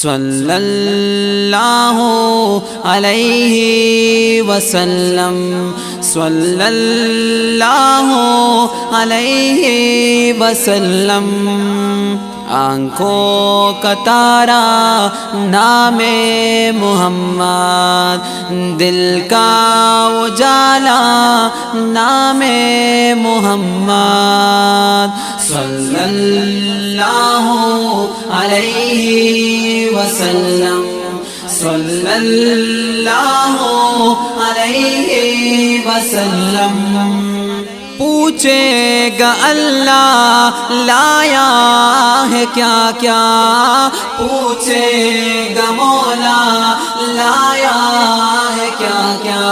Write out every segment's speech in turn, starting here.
صلی اللہ علیہ وسلم، صلی اللہ علیہ وسلم۔ آنکھوں کا تارا نام محمد، دل کا اجالا نام محمد، صلی اللہ علیہ وسلم، صلی اللہ علیہ وسلم۔ پوچھے گا اللہ لایا ہے کیا کیا، پوچھے گا مولا لایا ہے کیا کیا،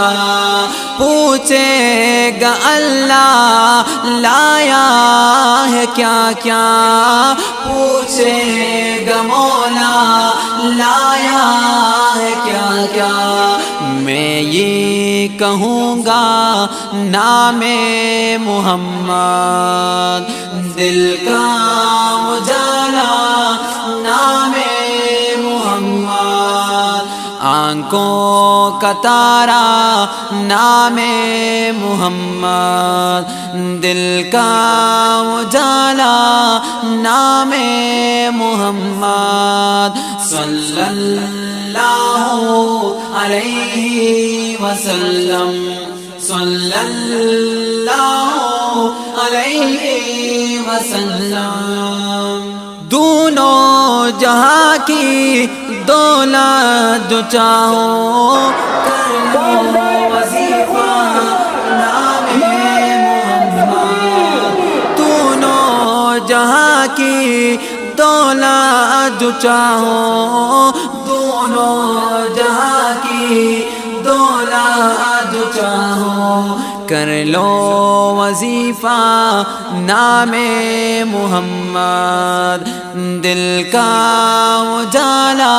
پوچھے گا اللہ لایا ہے کیا کیا، پوچھے گا مولا لایا ہے کیا کیا۔ میں یہ کہوں گا نام محمد، دل کا اجالا نام محمد، آنکھوں کا تارا نام محمد، دل کا اجالا نام محمد، صلی اللہ علیہ وسلم، صلی اللہ علیہ وسلم۔ دونوں جہاں کی دولت جو چاہو کر لو وظیفہ نام محمد، دونوں جہاں کی دولت جو چاہو، دونوں جہاں کی دولت جو چاہو، کر لو وظیفہ نام محمد، دل کا اجالا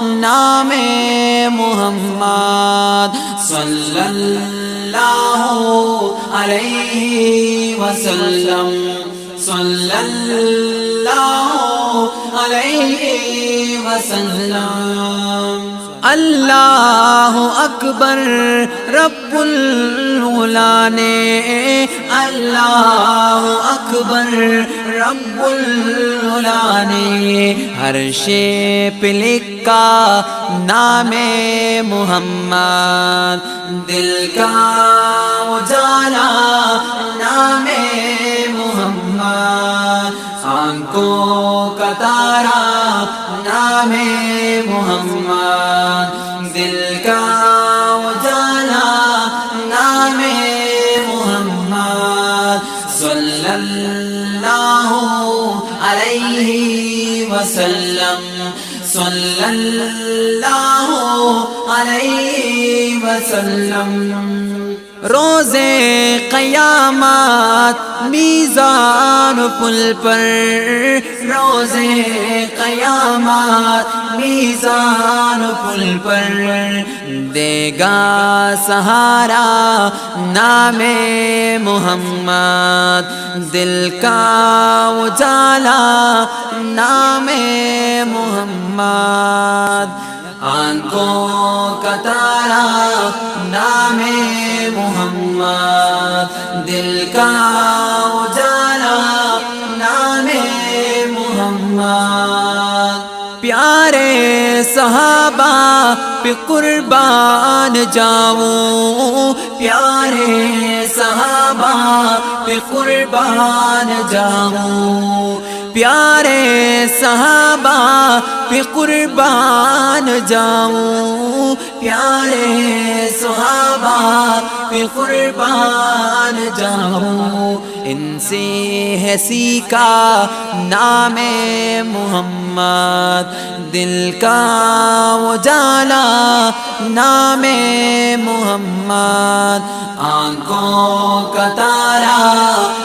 نام محمد، صلی اللہ علیہ وسلم، صلی اللہ علیہ وسلم۔ اللہ اکبر رب العلا نے، اللہ اکبر رب العلا نے عرش پہ لکھا نام محمد، دل کا اجالا نام محمد، آنکھوں کا تارا نام محمد، دل کا اجالا نام محمد، صلی اللہ علیہ وسلم، صلی اللہ علیہ وسلم۔ روز قیامت میزان پل پر، روز قیامت میزان پل پر دے گا سہارا نام محمد، دل کا اجالا نام محمد، آنکھوں کا تارا نام محمد، دل کا اجالا نام محمد۔ پیارے صحابہ پہ قربان جاؤں، پیارے صحابہ پہ قربان جاؤں، پیارے صحابہ پہ قربان جاؤں، پیارے صحابہ پہ قربان جاؤں، ان سے ہے سیکھا نام محمد، دل کا اجالا نام محمد، آنکھوں کا تارا نام محمد، دل کا اجالا نام محمد، صلی اللہ علیہ وسلم، صلی اللہ علیہ وسلم۔ آنکھوں کا تارا